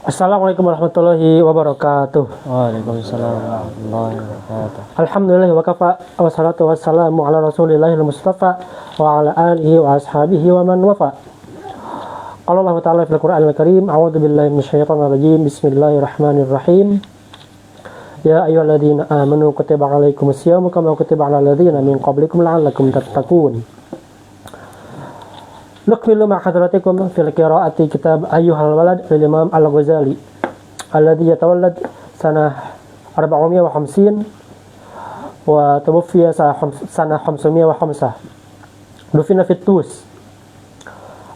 Assalamualaikum warahmatullahi wabarakatuh. Waalaikumsalam warahmatullahi wabarakatuh. Alhamdulillah wa kafa wassalatu wassalamu ala rasulillahil mustafa wa ala alihi wa ashabihi wa man wafa. Qala Allah ta'ala fil Qur'anil Karim, a'udzu billahi minasyaitonir rajim. Bismillahirrahmanirrahim. Ya ayyuhalladzina amanu kutiba 'alaikumus syamu kama kutiba 'alal ladzina min qablikum la'allakum tattaqun. Nukmilu ma'hadratikum fil qira'ati kitab ayyuhal walad lil Imam Al-Ghazali alladhi yatawallad sanah 450 wa tawaffiya sanah 505 dufina fit Tus.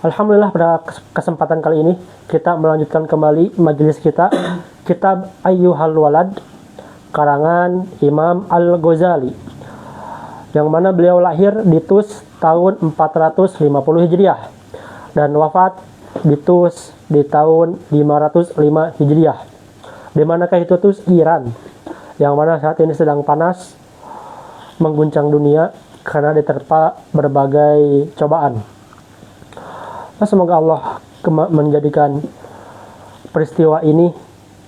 Alhamdulillah, pada kesempatan kali ini kita melanjutkan kembali majelis kita kitab Ayyuhal Walad karangan Imam Al-Ghazali, yang mana beliau lahir di Tus tahun 450 Hijriah dan wafat di Tus di tahun 505 Hijriah. Di manakah itu Tus? Iran, yang mana saat ini sedang panas mengguncang dunia karena diterpa berbagai cobaan. Nah, semoga Allah menjadikan peristiwa ini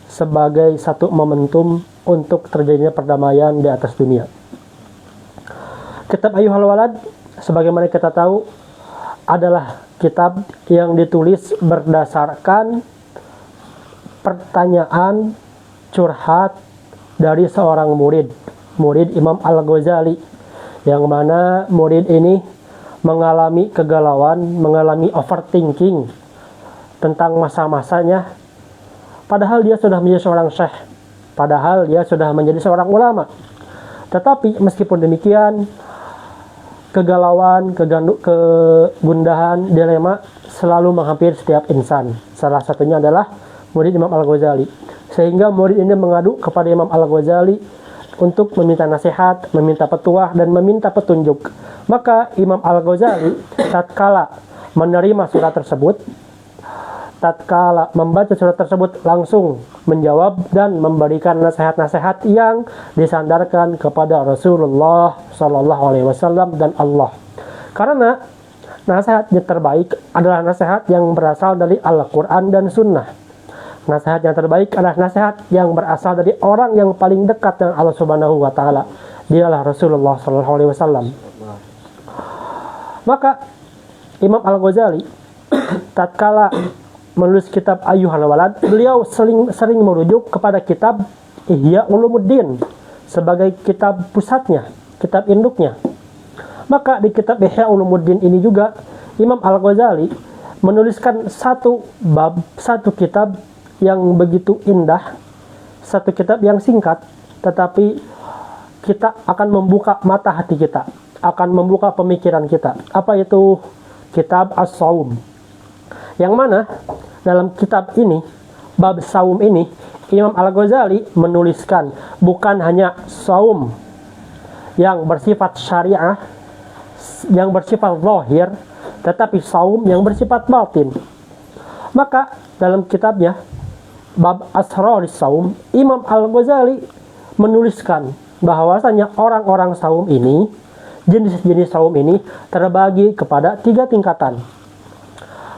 sebagai satu momentum untuk terjadinya perdamaian di atas dunia. Kitab Ayyuhal Walad, sebagaimana kita tahu, adalah kitab yang ditulis berdasarkan pertanyaan curhat dari seorang murid Imam Al-Ghazali, yang mana murid ini mengalami kegalauan, mengalami overthinking tentang masa-masanya, padahal dia sudah menjadi seorang syekh, padahal dia sudah menjadi seorang ulama. Tetapi meskipun demikian, kegalauan, kegundahan, dilema selalu menghampiri setiap insan. Salah satunya adalah murid Imam Al-Ghazali. Sehingga murid ini mengadu kepada Imam Al-Ghazali untuk meminta nasihat, meminta petuah, dan meminta petunjuk. Maka Imam Al-Ghazali tatkala menerima surat tersebut, tatkala membaca surat tersebut, langsung menjawab dan memberikan nasihat-nasihat yang disandarkan kepada Rasulullah Shallallahu Alaihi Wasallam dan Allah. Karena nasihat yang terbaik adalah nasihat yang berasal dari Al-Quran dan Sunnah. Nasihat yang terbaik adalah nasihat yang berasal dari orang yang paling dekat dengan Allah Subhanahu Wa Taala. Dialah Rasulullah Shallallahu Alaihi Wasallam. Maka Imam Al-Ghazali tatkala menulis kitab Ayyuhal Walad, beliau sering merujuk kepada kitab Ihya Ulumuddin sebagai kitab pusatnya, kitab induknya. Maka di kitab Ihya Ulumuddin ini juga Imam Al-Ghazali menuliskan satu kitab yang begitu indah, satu kitab yang singkat, tetapi kita akan membuka mata hati kita, akan membuka pemikiran kita. Apa itu? Kitab As-Saum, yang mana dalam kitab ini, bab saum ini, Imam Al-Ghazali menuliskan bukan hanya saum yang bersifat syariah, yang bersifat zahir, tetapi saum yang bersifat batin. Maka dalam kitabnya bab Asraris Saum, Imam Al-Ghazali menuliskan bahwasanya orang-orang saum ini, jenis-jenis saum ini terbagi kepada 3 tingkatan.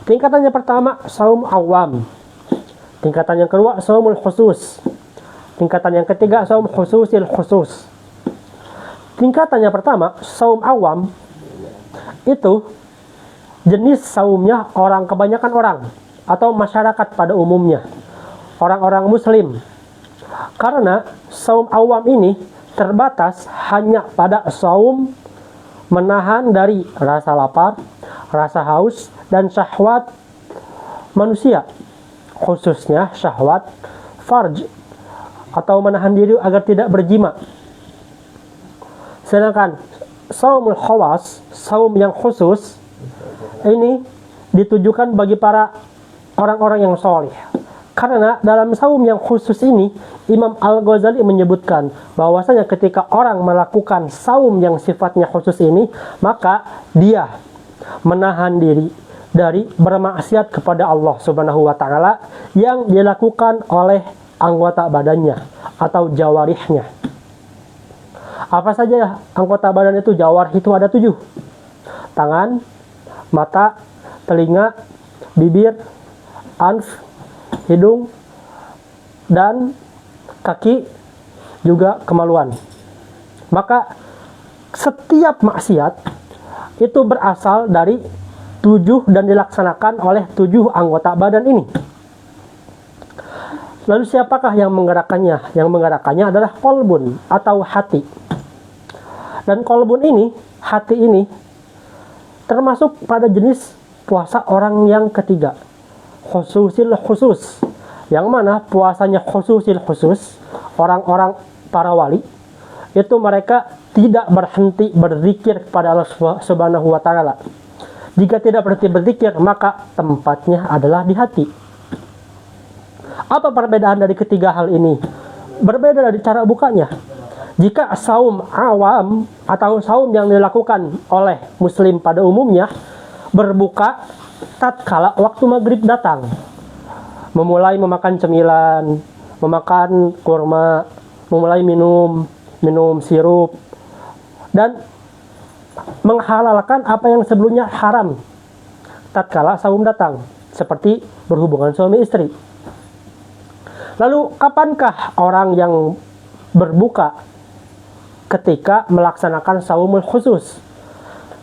Tingkatan yang pertama, saum awam. Tingkatan yang kedua, saumul khusus. Tingkatan yang ketiga, saum khususil khusus. Tingkatan yang pertama, saum awam, itu jenis saumnya kebanyakan orang atau masyarakat pada umumnya, orang-orang muslim. Karena saum awam ini terbatas hanya pada saum menahan dari rasa lapar, rasa haus, dan syahwat manusia, khususnya syahwat farj atau menahan diri agar tidak berjima. Sedangkan saumul khawas, saum yang khusus, ini ditujukan bagi para orang-orang yang soleh. Karena dalam saum yang khusus ini, Imam Al-Ghazali menyebutkan bahwasanya ketika orang melakukan saum yang sifatnya khusus ini, maka dia menahan diri dari bermaksiat kepada Allah Subhanahu wa Ta'ala yang dilakukan oleh anggota badannya atau jawarihnya. Apa saja anggota badan itu? Jawarih itu ada 7. Tangan, mata, telinga, bibir, anf, hidung, dan kaki juga kemaluan. Maka setiap maksiat itu berasal dari 7 dan dilaksanakan oleh 7 anggota badan ini. Lalu siapakah yang menggerakkannya? Yang menggerakkannya adalah qalbun atau hati. Dan qalbun ini, hati ini, termasuk pada jenis puasa orang yang ketiga, khususil khusus. Yang mana puasanya khususil khusus, orang-orang para wali, itu mereka tidak berhenti berzikir kepada Allah Subhanahu wa Ta'ala. Jika tidak berhenti berzikir, maka tempatnya adalah di hati. Apa perbedaan dari ketiga hal ini? Berbeda dari cara bukanya. Jika saum awam atau saum yang dilakukan oleh muslim pada umumnya, berbuka tatkala waktu maghrib datang, memulai memakan cemilan, memakan kurma, memulai minum sirup, dan menghalalkan apa yang sebelumnya haram tatkala saum datang, seperti berhubungan suami istri. Lalu kapankah orang yang berbuka ketika melaksanakan saumul khusus?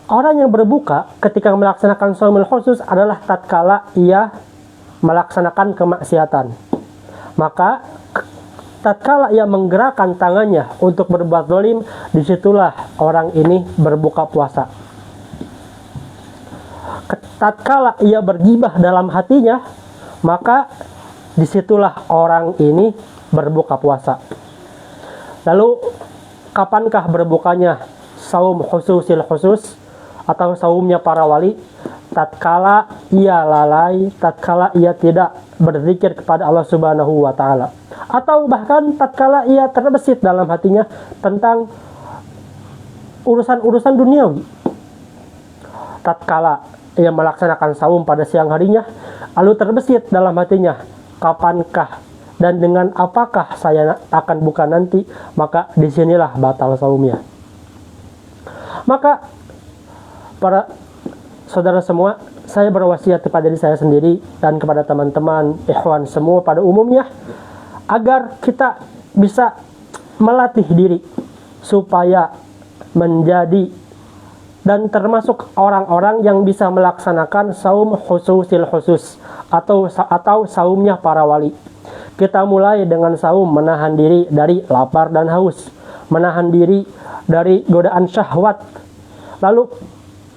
Orang yang berbuka ketika melaksanakan saumul khusus adalah tatkala ia melaksanakan kemaksiatan. Maka tatkala ia menggerakkan tangannya untuk berbuat zalim, disitulah orang ini berbuka puasa. Tatkala ia bergibah dalam hatinya, maka disitulah orang ini berbuka puasa. Lalu kapankah berbukanya saum khususil khusus atau saumnya para wali? Tatkala ia lalai, tatkala ia tidak berzikir kepada Allah Subhanahu wa Ta'ala, atau bahkan tatkala ia terbesit dalam hatinya tentang urusan-urusan duniawi. Tatkala ia melaksanakan saum pada siang harinya, lalu terbesit dalam hatinya, kapankah dan dengan apakah saya akan buka nanti, maka disinilah batal saumnya. Maka para saudara semua, saya berwasiat kepada diri saya sendiri dan kepada teman-teman ikhwan semua pada umumnya, agar kita bisa melatih diri supaya menjadi dan termasuk orang-orang yang bisa melaksanakan saum khususil khusus atau saumnya para wali. Kita mulai dengan saum menahan diri dari lapar dan haus, menahan diri dari godaan syahwat. Lalu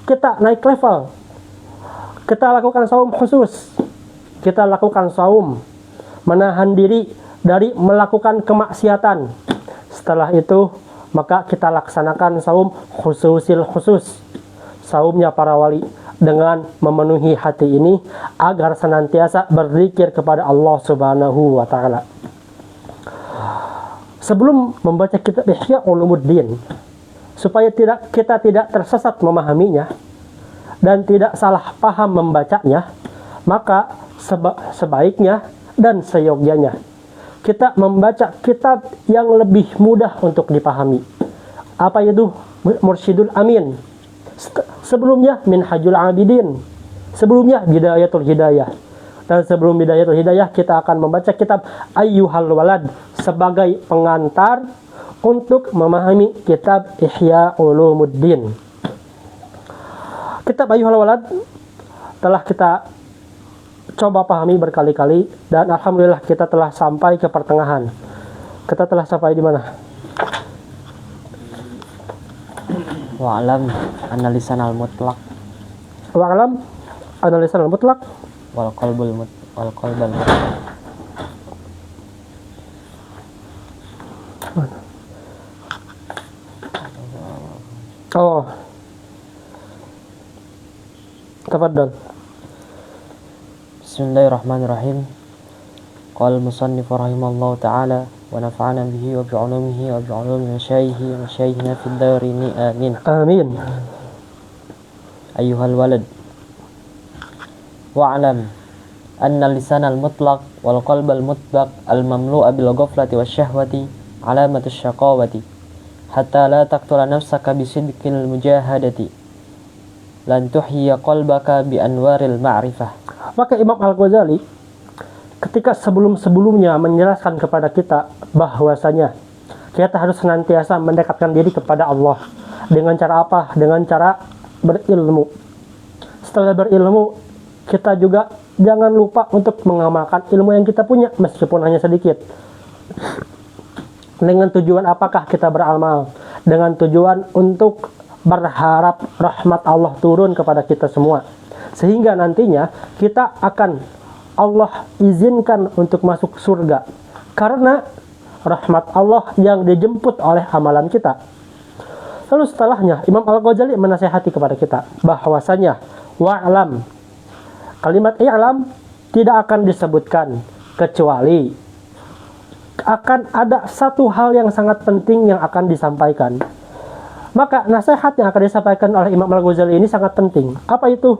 kita naik level, kita lakukan saum khusus, kita lakukan saum menahan diri dari melakukan kemaksiatan. Setelah itu maka kita laksanakan saum khususil khusus, saumnya para wali, dengan memenuhi hati ini agar senantiasa berzikir kepada Allah Subhanahu wa Ta'ala. Sebelum membaca kitab Ihya Ulumuddin, supaya kita tidak tersesat memahaminya dan tidak salah paham membacanya, maka sebaiknya dan seyogyanya kita membaca kitab yang lebih mudah untuk dipahami. Apa itu? Mursyidul Amin. Sebelumnya Minhajul Abidin. Sebelumnya Bidayatul Hidayah. Dan sebelum Bidayatul Hidayah kita akan membaca kitab Ayyuhal Walad sebagai pengantar untuk memahami kitab Ihya Ulumuddin. Kitab Ayyuhal Walad telah kita coba pahami berkali-kali dan alhamdulillah kita telah sampai ke pertengahan. Kita telah sampai di mana? Wa'alam analisan al-mutlaq Wa'alam analisan al-mutlaq wal qalbal mutlaq. Oh, tafadhal. Bismillahirrahmanirrahim. Qala al-musannif rahimallahu ta'ala wa nafa'ana bihi wa bi'ulumihi wa bi'ulumi masyayikhi wa masyayikhina fid darini amin. Amin. Ayyuhal walad, wa'lam anna lisan al-mutlaq wal qalb al-mutlaq al-mamlu'a bil ghaflati wasyahwati alamatu syaqawati hatta la taqtula nafsaka bisidqil mujahadati lan tuhyiya qalbaka bi anwaril ma'rifah. Maka Imam Al-Ghazali ketika sebelum-sebelumnya menjelaskan kepada kita bahwasanya kita harus senantiasa mendekatkan diri kepada Allah. Dengan cara apa? Dengan cara berilmu. Setelah berilmu, kita juga jangan lupa untuk mengamalkan ilmu yang kita punya, meskipun hanya sedikit. Dengan tujuan apakah kita beramal? Dengan tujuan untuk berharap rahmat Allah turun kepada kita semua. Sehingga nantinya kita akan Allah izinkan untuk masuk surga. Karena rahmat Allah yang dijemput oleh amalan kita. Lalu setelahnya Imam Al-Ghazali menasihati kepada kita bahwasanya wa'lam, kalimat i'lam tidak akan disebutkan kecuali akan ada satu hal yang sangat penting yang akan disampaikan. Maka nasihat yang akan disampaikan oleh Imam Al-Ghazali ini sangat penting. Apa itu?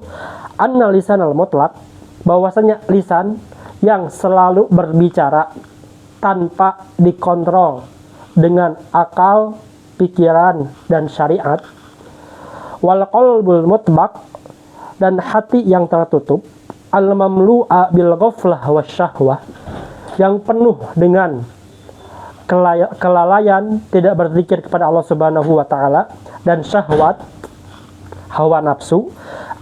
Anna lisanal mutlaq, bahwasanya lisan yang selalu berbicara tanpa dikontrol dengan akal, pikiran, dan syariat. Wal qalbul mutbaq, dan hati yang tertutup. Al mamlu'a bil ghaflah wasyahwah, yang penuh dengan kelalaian, tidak berzikir kepada Allah Subhanahu wa taala, dan syahwat, hawa nafsu.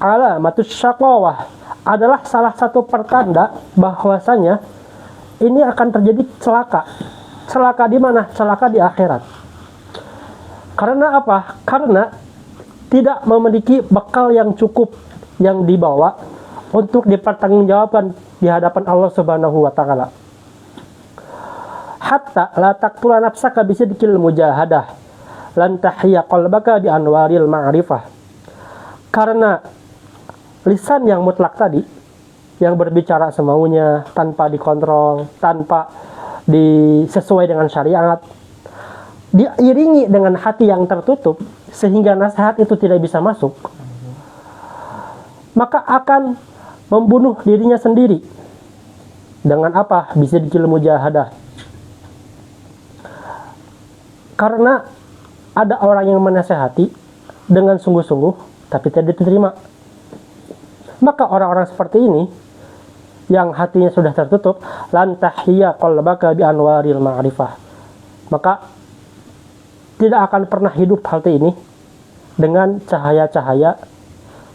Alamatus syaqawah, adalah salah satu pertanda bahwasanya ini akan terjadi celaka. Celaka di mana? Celaka di akhirat. Karena apa? Karena tidak memiliki bekal yang cukup yang dibawa untuk dipertanggungjawabkan di hadapan Allah Subhanahu wa taala. Hatta la taqtula nafsaka bisidqil mujahadah lan tahya qalbaka bi anwaril ma'rifah. Karena lisan yang mutlak tadi, yang berbicara semaunya, tanpa dikontrol, tanpa sesuai dengan syariat, diiringi dengan hati yang tertutup sehingga nasihat itu tidak bisa masuk, maka akan membunuh dirinya sendiri. Dengan apa? Bisa dikil mujahadah. Karena ada orang yang menasehati dengan sungguh-sungguh tapi tidak diterima. Maka orang-orang seperti ini yang hatinya sudah tertutup, lan tahya qalbaka bi anwaril ma'rifah, maka tidak akan pernah hidup hati ini dengan cahaya-cahaya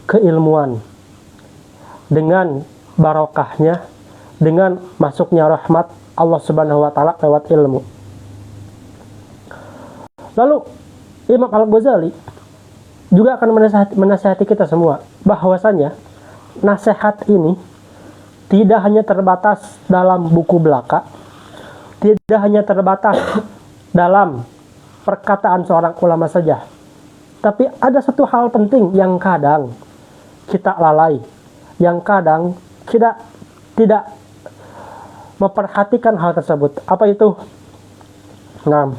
keilmuan, dengan barokahnya, dengan masuknya rahmat Allah Subhanahu wa taala lewat ilmu. Lalu Imam Al-Ghazali juga akan menasihati kita semua bahwasanya nasihat ini tidak hanya terbatas dalam buku belaka, tidak hanya terbatas dalam perkataan seorang ulama saja, tapi ada satu hal penting yang kadang kita lalai, yang kadang kita tidak memperhatikan hal tersebut. Apa itu? Naam.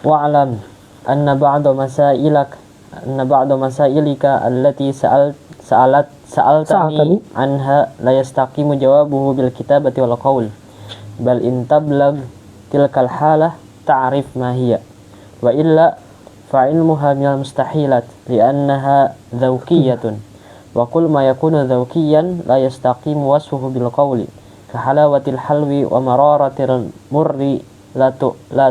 Wa'lam anna ba'da masailika allati sa'altani anha la yastaqimu jawabuhu bil kitabati wal qaul bal in tablag tilkal halah ta'rif ma hiya wa illa fa ilmuha minal mustahilat li'annaha dhawqiyatun wa kull ma yakunu dhawqiyan la yastaqimu wasfuhu bil qawli ka halawatil halwi wa mararatil murri la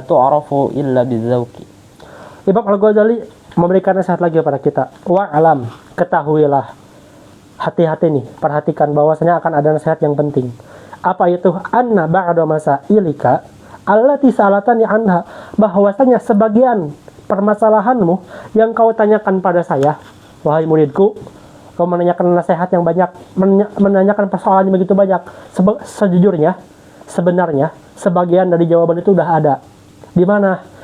tu'rafu illa bidzawqi. Imam Al-Ghazali memberikan nasihat lagi kepada kita. Wa'alam, ketahuilah, hati-hati nih, perhatikan bahwasanya akan ada nasihat yang penting. Apa itu? Anna ba'da masailika allati sa'alatani anha, bahwasanya sebagian permasalahanmu yang kau tanyakan pada saya, wahai muridku, kau menanyakan nasihat yang banyak, menanyakan persoalan yang begitu banyak. Sejujurnya, sebenarnya sebagian dari jawaban itu sudah ada. Di mana?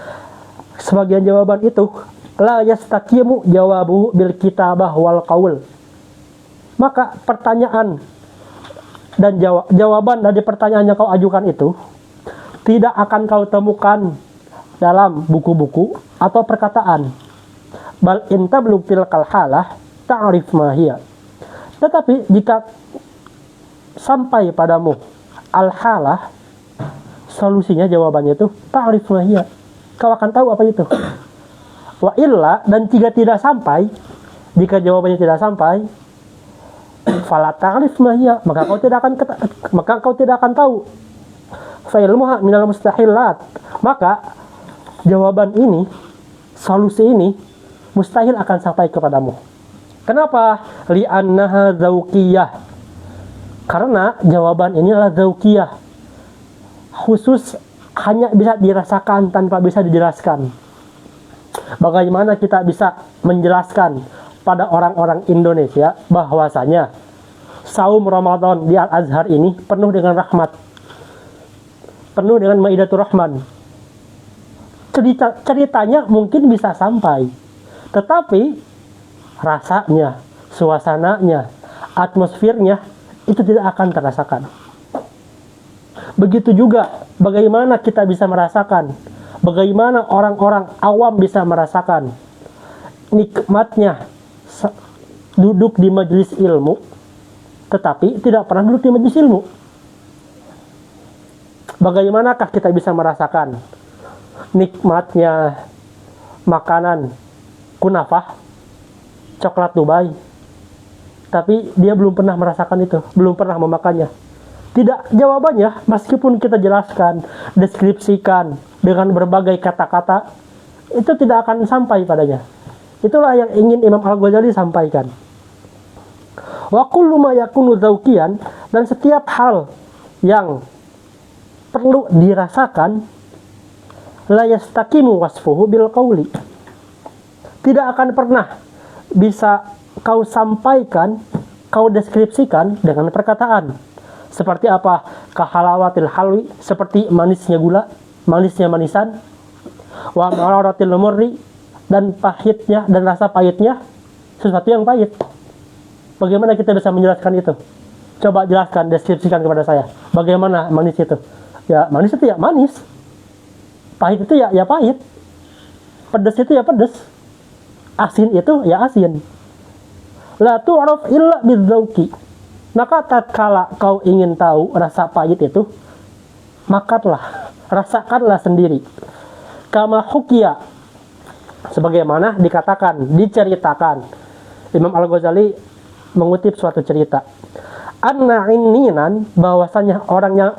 Sebagian jawaban itu la yastaqimu jawabu bil kitabah wal qaul. Maka pertanyaan dan jawaban dari pertanyaan yang kau ajukan itu tidak akan kau temukan dalam buku-buku atau perkataan. Bal intablug tilkal halah ta'rif ma hiya. Tetapi jika sampai padamu al-halah, solusinya, jawabannya itu ta'rif ma hiya, kau akan tahu apa itu. Wa illa, dan jika tidak sampai, jika jawabannya tidak sampai, Fala ta'rif ma hiya, maka kau tidak akan tahu. Fa ilmuha minal mustahilat, maka jawaban ini, solusi ini mustahil akan sampai kepadamu. Kenapa? Li'annaha dzauqiyah, karena jawaban ini adalah dzauqiyah, khusus, hanya bisa dirasakan tanpa bisa dijelaskan. Bagaimana kita bisa menjelaskan pada orang-orang Indonesia bahwasanya saum Ramadan di Al-Azhar ini penuh dengan rahmat, penuh dengan maidatur rahman. Ceritanya mungkin bisa sampai, tetapi rasanya, suasananya, atmosfernya itu tidak akan terasakan. Begitu juga bagaimana kita bisa merasakan, bagaimana orang-orang awam bisa merasakan nikmatnya duduk di majelis ilmu, tetapi tidak pernah duduk di majelis ilmu. Bagaimanakah kita bisa merasakan nikmatnya makanan kunafah, coklat Dubai, tapi dia belum pernah merasakan itu, belum pernah memakannya? Tidak, jawabannya meskipun kita jelaskan, deskripsikan dengan berbagai kata-kata, itu tidak akan sampai padanya. Itulah yang ingin Imam Al-Ghazali sampaikan. Wa kullu ma yakunu dzauqiyan, dan setiap hal yang perlu dirasakan, la yastaqimu wasfuhu bil qauli, tidak akan pernah bisa kau sampaikan, kau deskripsikan dengan perkataan. Seperti apa? Kahalawatil halwi, seperti manisnya gula, manisnya manisan. Wa mararatil murri, dan pahitnya, dan rasa pahitnya sesuatu yang pahit. Bagaimana kita bisa menjelaskan itu? Coba jelaskan, deskripsikan kepada saya. Bagaimana manis itu? Ya manis itu ya manis. Pahit itu ya pahit. Pedas itu ya pedas. Asin itu ya asin. La tu'raf illa bidzauqi. Maka tatkala kau ingin tahu rasa pahit itu, makanlah, rasakanlah sendiri. Kama hukiya, sebagaimana dikatakan, diceritakan. Imam Al-Ghazali mengutip suatu cerita. Anna inninan, bahwasanya orang yang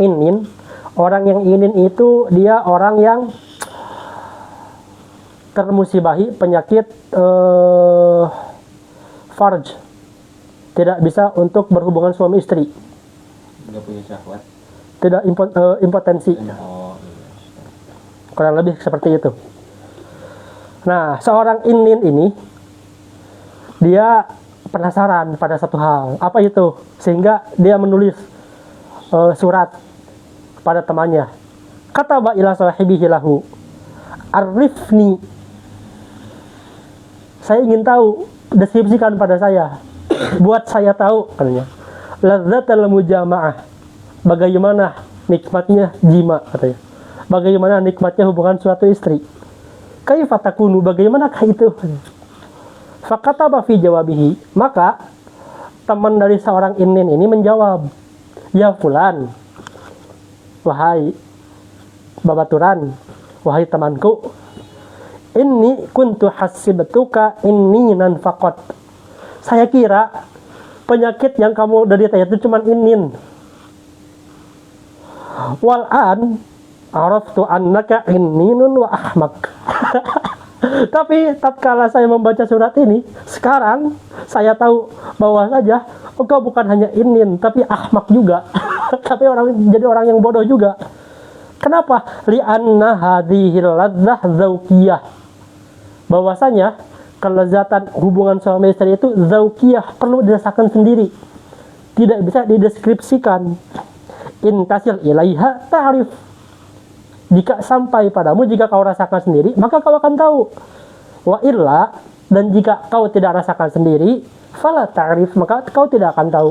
inin itu dia orang yang termusibahi penyakit farj, tidak bisa untuk berhubungan suami istri, Nggak punya syahwat. tidak impotensi, kurang lebih seperti itu. Nah, seorang inin ini dia penasaran pada satu hal, apa itu, sehingga dia menulis surat pada temannya. Kataba ila sahibihi lahu, arifni, saya ingin tahu, deskripsikan pada saya, buat saya tahu, katanya, lazzatul mujama'ah, bagaimana nikmatnya jima, katanya, bagaimana nikmatnya hubungan suatu istri. Kaifa takunu, bagaimanakah itu? Fakataba fi jawabihi, maka teman dari seorang inin ini menjawab, ya fulan, wahai babaturan, wahai temanku, inni kuntu hasibtuka inninan faqat, saya kira penyakit yang kamu derita itu cuma inin. Wal'an araftu annaka inninun wa ahmak. Tapi tatkala saya membaca surat ini, sekarang saya tahu bahwa saja engkau bukan hanya inin, tapi ahmak juga. Tapi jadi orang yang bodoh juga. Kenapa? Li'anna hadhil ladzah dzauqiyah. Bahwasanya kelezatan hubungan suami istri itu dzauqiyah, perlu dirasakan sendiri, tidak bisa dideskripsikan. Intasil ilaiha ta'rif, jika sampai padamu, jika kau rasakan sendiri, maka kau akan tahu. Wa illa, dan jika kau tidak rasakan sendiri, fala ta'rif, maka kau tidak akan tahu.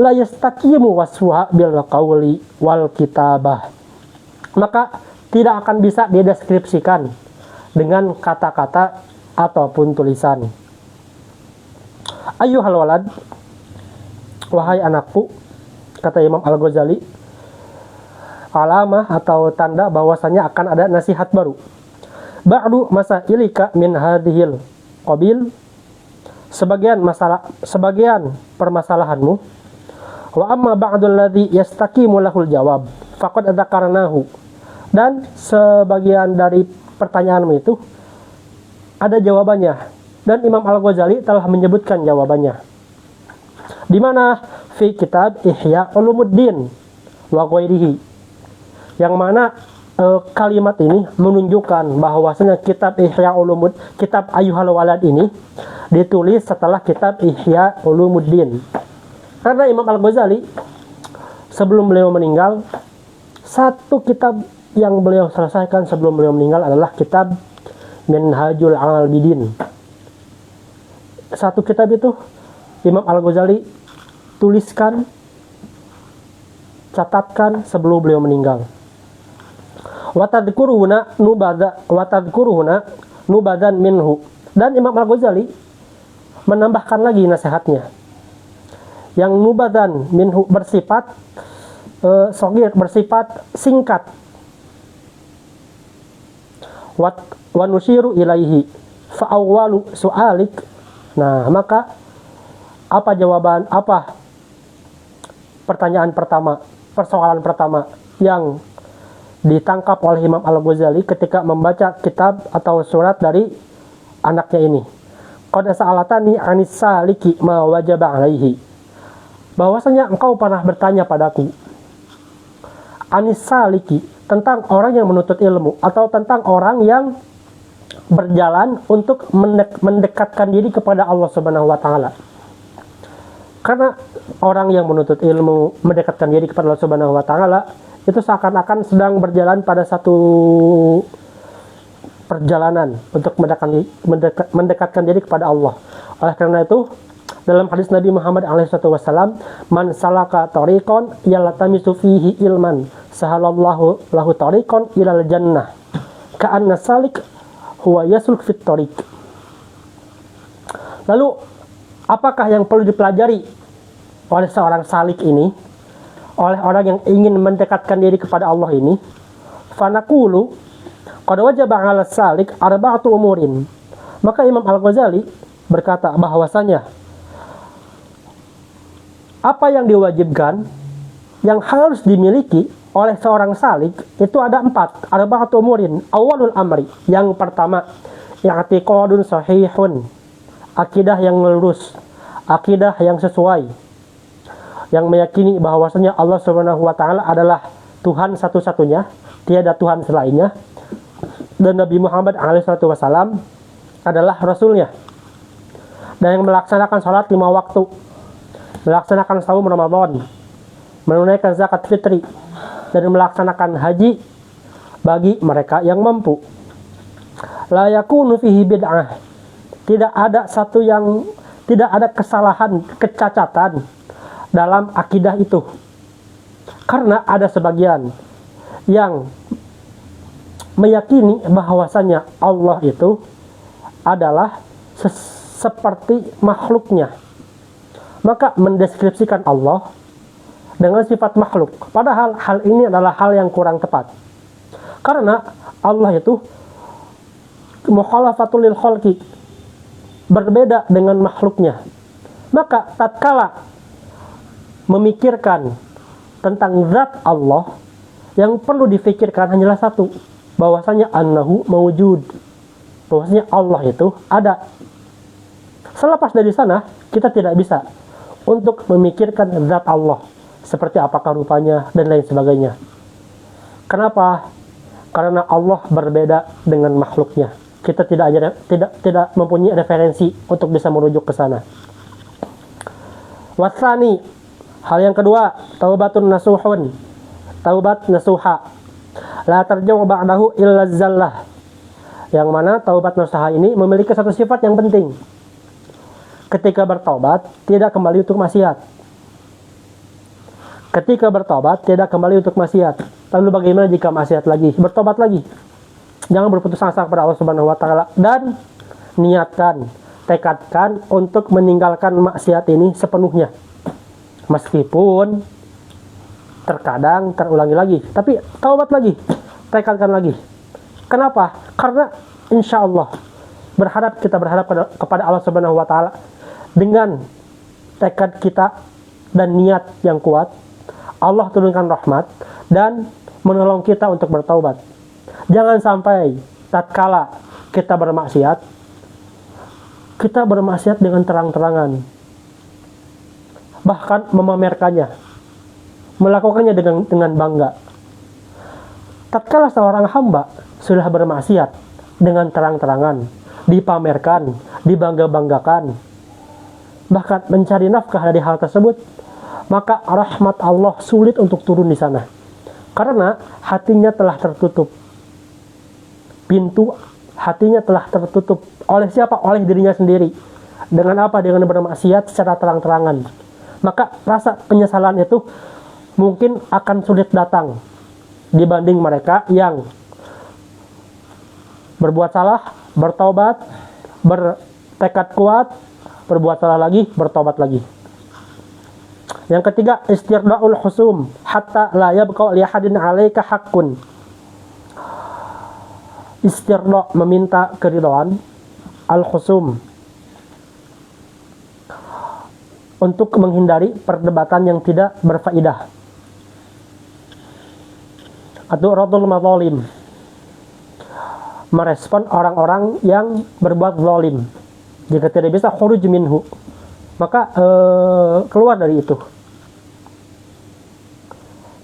La yastaqimu wasfuha bil qawli wal kitabah, maka tidak akan bisa dideskripsikan dengan kata-kata ataupun tulisan. Ayyuhal walad, wahai anakku, kata Imam Al-Ghazali, alamah atau tanda bahwasanya akan ada nasihat baru. Ba'du masailika min hadhil qabil, sebagian permasalahanmu. Wa amma ba'dul ladzi yastaqimu lahul jawab faqad dzakarnahu. Dan sebagian dari pertanyaanmu itu ada jawabannya, dan Imam Al-Ghazali telah menyebutkan jawabannya. Di mana fi kitab Ihya Ulumuddin wa ghairihi. Yang mana kalimat ini menunjukkan bahwasanya kitab kitab Ayyuhal Walad ini ditulis setelah kitab Ihya Ulumuddin. Karena Imam Al-Ghazali sebelum beliau meninggal, satu kitab yang beliau selesaikan sebelum beliau meninggal adalah kitab Minhajul Abidin. Satu kitab itu Imam Al-Ghazali tuliskan, catatkan sebelum beliau meninggal. Watadkuruhuna nubadan minhu. Dan Imam Al-Ghazali menambahkan lagi nasihatnya. Yang nubadan minhu bersifat bersifat singkat. Wa nusyiru ilaihi fa awwalu su'alik. Nah, maka persoalan pertama yang ditangkap oleh Imam Al-Ghazali ketika membaca kitab atau surat dari anaknya ini. Qad sa'alatani 'anis saliki ma wajaba 'alaihi. Bahwasanya engkau pernah bertanya padaku, anis saliki, tentang orang yang menuntut ilmu, atau tentang orang yang berjalan untuk mendekatkan diri kepada Allah Subhanahu wa taala. Karena orang yang menuntut ilmu, mendekatkan diri kepada Allah Subhanahu wa taala, itu seakan-akan sedang berjalan pada satu perjalanan untuk mendekatkan diri kepada Allah. Oleh karena itu, dalam hadis Nabi Muhammad SAW, man salaka tariqan yaltamisu fihi ilman sahalallahu lahu tariqan ilal jannah ka'anna salik huwa yasluk fit tariq. Lalu, apakah yang perlu dipelajari oleh seorang salik ini, oleh orang yang ingin mendekatkan diri kepada Allah ini? Fanaqulu qad wajaba 'ala salik arba'atu umurin. Maka Imam Al-Ghazali berkata bahwasanya apa yang diwajibkan, yang harus dimiliki oleh seorang salik itu ada 4. Arba'atu umurin. Awalul amri, yang pertama, i'tiqadun sahihun, akidah yang lurus, akidah yang sesuai, yang meyakini bahwasanya Allah Subhanahu wa taala adalah Tuhan satu-satunya, tiada Tuhan selainnya, dan Nabi Muhammad SAW adalah Rasulnya, dan yang melaksanakan sholat 5 waktu, melaksanakan saum Ramadan, menunaikan zakat fitri, dan melaksanakan haji bagi mereka yang mampu. La yakunu fihi bid'ah. Tidak ada kesalahan, kecacatan dalam akidah itu. Karena ada sebagian yang meyakini bahwasanya Allah itu adalah seperti makhluknya. Maka mendeskripsikan Allah dengan sifat makhluk. Padahal hal ini adalah hal yang kurang tepat. Karena Allah itu mukhalafatul lil khalqi, berbeda dengan makhluknya. Maka tatkala memikirkan tentang zat Allah, yang perlu difikirkan hanyalah satu, bahwasanya annahu mawjud, bahwasanya Allah itu ada. Selepas dari sana, kita tidak bisa untuk memikirkan zat Allah, seperti apakah rupanya dan lain sebagainya. Kenapa? Karena Allah berbeda dengan makhluknya. Kita tidak mempunyai referensi untuk bisa merujuk ke sana. Wasani, hal yang kedua, taubatun nasuhun, taubat nasuha, la tarji'u ba'dahu illa zallah. Yang mana taubat nasuha ini memiliki satu sifat yang penting. Ketika bertobat, tidak kembali untuk maksiat. Ketika bertobat, tidak kembali untuk maksiat. Lalu bagaimana jika maksiat lagi? Bertobat lagi. Jangan berputus asa kepada Allah Subhanahu wa taala, dan niatkan, tekadkan untuk meninggalkan maksiat ini sepenuhnya. Meskipun terkadang terulangi lagi, tapi taubat lagi, tekadkan lagi. Kenapa? Karena insya Allah kita berharap kepada Allah Subhanahu wa taala, dengan tekad kita dan niat yang kuat, Allah turunkan rahmat dan menolong kita untuk bertaubat. Jangan sampai tatkala kita bermaksiat dengan terang-terangan, bahkan memamerkannya, melakukannya dengan bangga. Tatkala seorang hamba sudah bermaksiat dengan terang-terangan, dipamerkan, dibangga-banggakan, bahkan mencari nafkah dari hal tersebut, maka rahmat Allah sulit untuk turun di sana. Karena hatinya telah tertutup. Pintu hatinya telah tertutup. Oleh siapa? Oleh dirinya sendiri. Dengan apa? Dengan bermaksiat secara terang-terangan. Maka rasa penyesalan itu mungkin akan sulit datang dibanding mereka yang berbuat salah, bertobat, bertekad kuat, berbuat salah lagi, bertobat lagi. Yang ketiga, istirdaul husum hatta la yabqa li ahadin 'alaika haqqun. Istirda, meminta keridhaan, al-husum, untuk menghindari perdebatan yang tidak berfaedah. Atau radul madzalim, merespon orang-orang yang berbuat zalim. Jika tidak bisa khuruj minhu, maka keluar dari itu.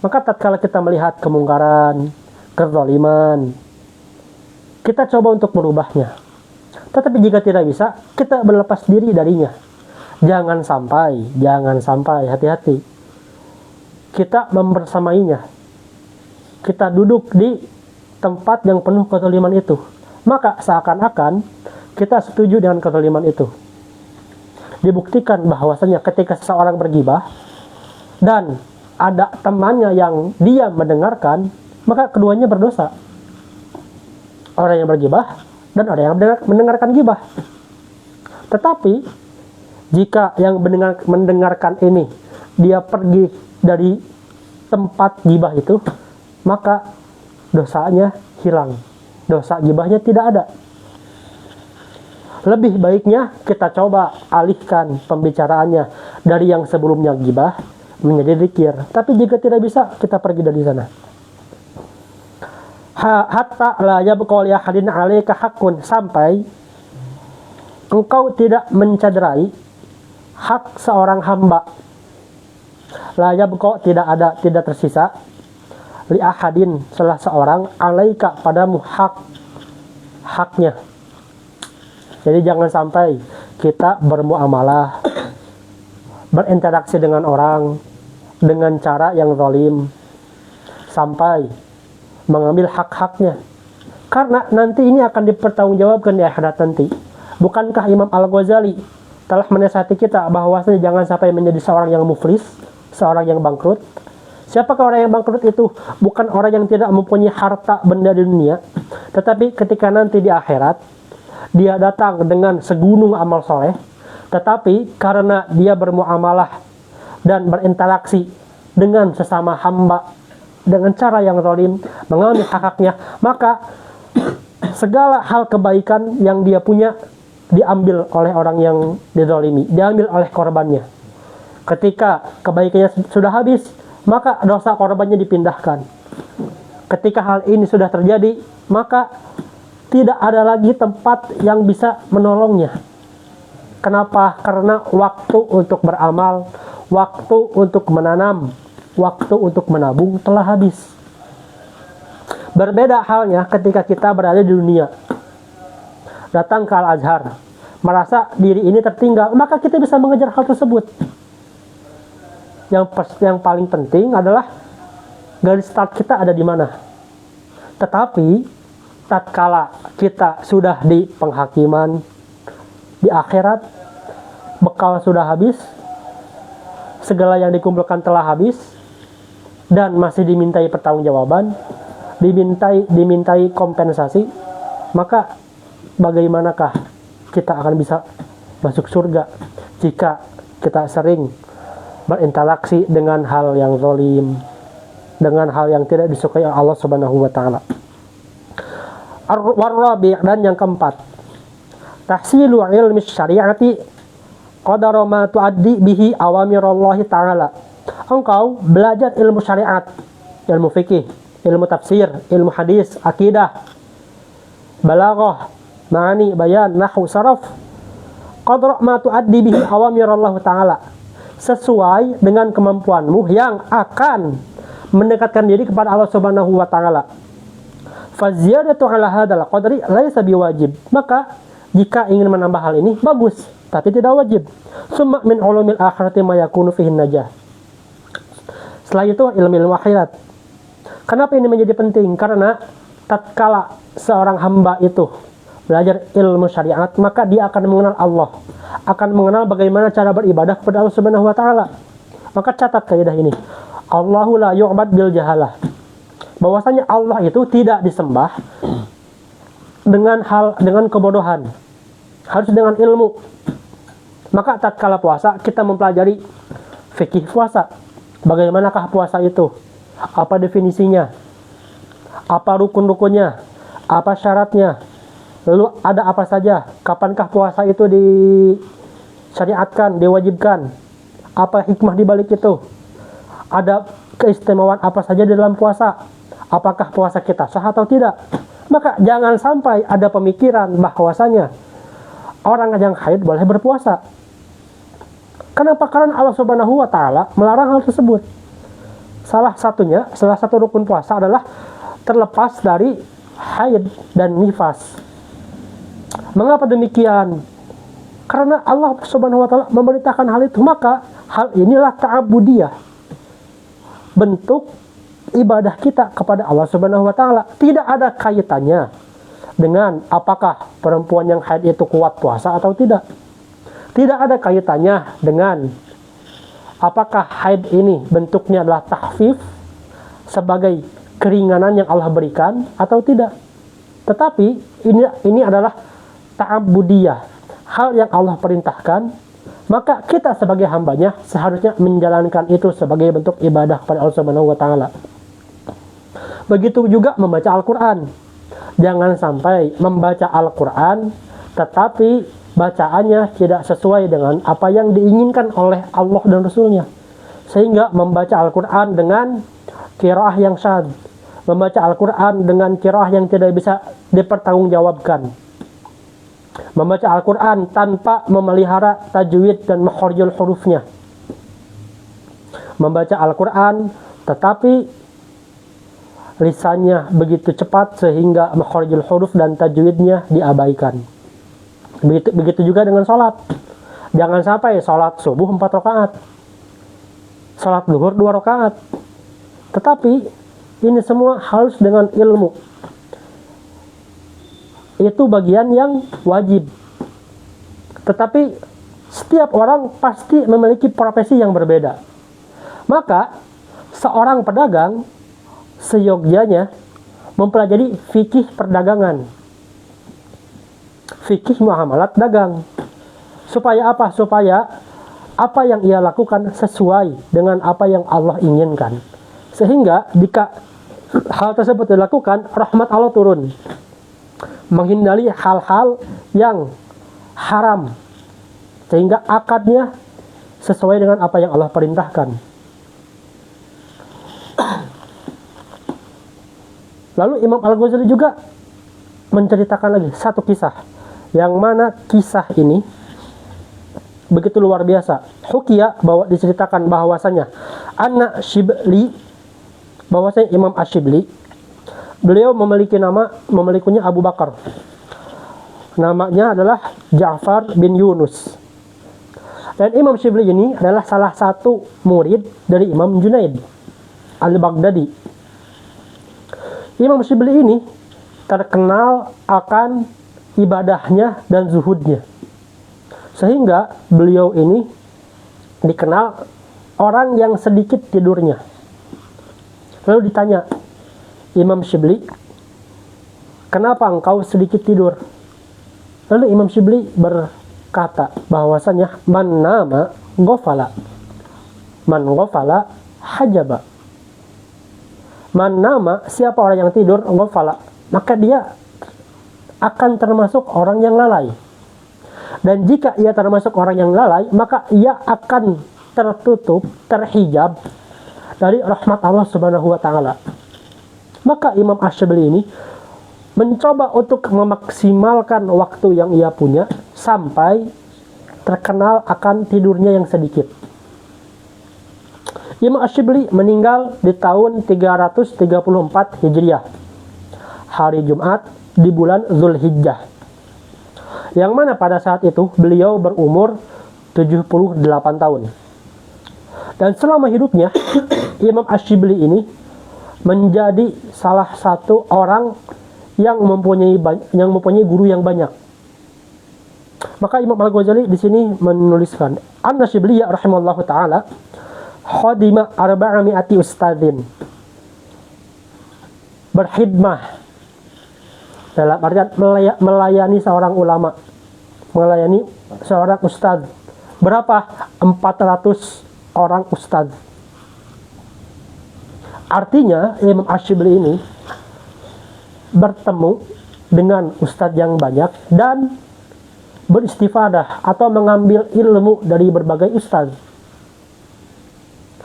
Maka tatkala kita melihat kemungkaran, kezaliman, kita coba untuk merubahnya. Tetapi jika tidak bisa, kita berlepas diri darinya. Jangan sampai, hati-hati. Kita membersamainya. Kita duduk di tempat yang penuh kezaliman itu. Maka seakan-akan kita setuju dengan kezaliman itu. Dibuktikan bahwasanya ketika seseorang bergibah dan ada temannya yang dia mendengarkan, maka keduanya berdosa. Orang yang bergibah dan orang yang mendengarkan gibah. Tetapi jika yang mendengarkan ini dia pergi dari tempat gibah itu, maka dosanya hilang. Dosa gibahnya tidak ada. Lebih baiknya kita coba alihkan pembicaraannya dari yang sebelumnya gibah menjadi zikir. Tapi jika tidak bisa, kita pergi dari sana. Hatta la yabqa li ahadin 'alaika haqqun, sampai engkau tidak mencederai hak seorang hamba. La yabqa, tidak tersisa, li ahadin, salah seorang, 'alaika, padamu, haknya. Jadi jangan sampai kita bermuamalah, berinteraksi dengan orang dengan cara yang zalim sampai mengambil hak-haknya. Karena nanti ini akan dipertanggungjawabkan di akhirat nanti. Bukankah Imam Al-Ghazali telah menasihati kita bahwasanya jangan sampai menjadi seorang yang muflis, seorang yang bangkrut. Siapakah orang yang bangkrut itu? Bukan orang yang tidak mempunyai harta benda di dunia, tetapi ketika nanti di akhirat dia datang dengan segunung amal soleh, tetapi karena dia bermuamalah dan berinteraksi dengan sesama hamba dengan cara yang zalim, mengambil hak-haknya, maka segala hal kebaikan yang dia punya diambil oleh orang yang dizalimi, diambil oleh korbannya. Ketika kebaikannya sudah habis, maka dosa korbannya dipindahkan. Ketika hal ini sudah terjadi, maka tidak ada lagi tempat yang bisa menolongnya. Kenapa? Karena waktu untuk beramal, waktu untuk menanam, waktu untuk menabung telah habis. Berbeda halnya ketika kita berada di dunia. Datang ke Al-Azhar, merasa diri ini tertinggal, maka kita bisa mengejar hal tersebut. Yang paling penting adalah garis start kita ada di mana. Tetapi tatkala kita sudah di penghakiman, di akhirat, bekal sudah habis, segala yang dikumpulkan telah habis, dan masih dimintai pertanggungjawaban, dimintai kompensasi, maka bagaimanakah kita akan bisa masuk surga jika kita sering berinteraksi dengan hal yang zalim, dengan hal yang tidak disukai oleh Allah Subhanahu wa taala. Warrabi', dan yang keempat, tahsilu ilmi syariati qadara ma tuaddi bihi awamirallahi ta'ala. Engkau belajar ilmu syariat, ilmu fikih, ilmu tafsir, ilmu hadis, akidah, balaghah, ma'ani, bayan, nahwu, saraf. Qadra ma tuaddi bihi awamirallahu ta'ala, sesuai dengan kemampuanmu yang akan mendekatkan diri kepada Allah Subhanahu wa taala. Faziyadatu ala hadzal qadri laisa biwajib. Maka jika ingin menambah hal ini bagus, tapi tidak wajib. Summa min ulumil akhirati ma yakunu fihi najah. Setelah itu ilmu akhirat. Kenapa ini menjadi penting? Karena tatkala seorang hamba itu belajar ilmu syariat, maka dia akan mengenal Allah, akan mengenal bagaimana cara beribadah kepada Allah Subhanahu wa taala. Maka catat kaidah ini. Allahu la yu'bad bil jahalah. Bahwasanya Allah itu tidak disembah dengan kebodohan. Harus dengan ilmu. Maka tatkala puasa kita mempelajari fikih puasa. Bagaimanakah puasa itu? Apa definisinya? Apa rukun-rukunnya? Apa syaratnya? Lalu ada apa saja? Kapankah puasa itu disyariatkan, diwajibkan? Apa hikmah di balik itu? Ada keistimewaan apa saja di dalam puasa? Apakah puasa kita sah atau tidak? Maka jangan sampai ada pemikiran bahwasanya orang yang haid boleh berpuasa. Kenapa? Karena Allah Subhanahu wa taala melarang hal tersebut. Salah satu rukun puasa adalah terlepas dari haid dan nifas. Mengapa demikian? Karena Allah Subhanahu wa taala memberitakan hal itu, maka hal inilah ta'abudiyah. Bentuk ibadah kita kepada Allah Subhanahu wa taala. Tidak ada kaitannya dengan apakah perempuan yang haid itu kuat puasa atau tidak. Tidak ada kaitannya dengan apakah haid ini bentuknya adalah takhfif sebagai keringanan yang Allah berikan atau tidak. Tetapi ini adalah ta'abudiyah, hal yang Allah perintahkan, maka kita sebagai hambanya seharusnya menjalankan itu sebagai bentuk ibadah kepada Allah Subhanahu wa taala. Begitu juga membaca Al-Qur'an. Jangan sampai membaca Al-Qur'an tetapi bacaannya tidak sesuai dengan apa yang diinginkan oleh Allah dan Rasulnya, sehingga membaca Al-Quran dengan qiraah yang syadz, membaca Al-Quran dengan qiraah yang tidak bisa dipertanggungjawabkan, membaca Al-Quran tanpa memelihara tajwid dan makharijul hurufnya, membaca Al-Quran tetapi lisannya begitu cepat sehingga makharijul huruf dan tajwidnya diabaikan. Begitu juga dengan sholat. Jangan sampai sholat subuh 4 rakaat, sholat zuhur 2 rakaat. Tetapi ini semua harus dengan ilmu. Itu bagian yang wajib. Tetapi setiap orang pasti memiliki profesi yang berbeda. Maka seorang pedagang seyogyanya mempelajari fikih perdagangan, fikih muamalat dagang. Supaya apa? Supaya apa yang ia lakukan sesuai dengan apa yang Allah inginkan. Sehingga jika hal tersebut dilakukan, rahmat Allah turun. Menghindari hal-hal yang haram. Sehingga akadnya sesuai dengan apa yang Allah perintahkan. Lalu Imam Al-Ghazali juga menceritakan lagi satu kisah, yang mana kisah ini begitu luar biasa. Hukiya, bahwa diceritakan bahwasanya anak Shibli, bahwasanya Imam Ash-Shibli, beliau memilikinya Abu Bakar. Namanya adalah Ja'far bin Yunus. Dan Imam Shibli ini adalah salah satu murid dari Imam Junaid Al-Baghdadi. Imam Shibli ini terkenal akan ibadahnya dan zuhudnya, sehingga beliau ini dikenal orang yang sedikit tidurnya. Lalu ditanya, Imam Shibli, kenapa engkau sedikit tidur? Lalu Imam Shibli berkata bahwasanya man nama ghafala, man ghafala hajaba. Man nama, siapa orang yang tidur, ghafala, maka dia akan termasuk orang yang lalai. Dan jika ia termasuk orang yang lalai, maka ia akan tertutup, terhijab dari rahmat Allah Subhanahu wa taala. Maka Imam Asy-Syibli ini mencoba untuk memaksimalkan waktu yang ia punya sampai terkenal akan tidurnya yang sedikit. Imam Asy-Syibli meninggal di tahun 334 Hijriah, hari Jumat di bulan Zulhijjah, yang mana pada saat itu beliau berumur 78 tahun. Dan selama hidupnya Imam Asy-Syibli ini menjadi salah satu orang yang mempunyai guru yang banyak. Maka Imam Al-Ghazali di sini menuliskan, An-Asy-Syibli rahimallahu taala khadima 400 ustadzin, berkhidmah dalam artian melayani seorang ulama, melayani seorang ustadz. Berapa? 400 orang ustadz. Artinya Imam Asy-Syibli ini bertemu dengan ustadz yang banyak dan beristifadah atau mengambil ilmu dari berbagai ustadz.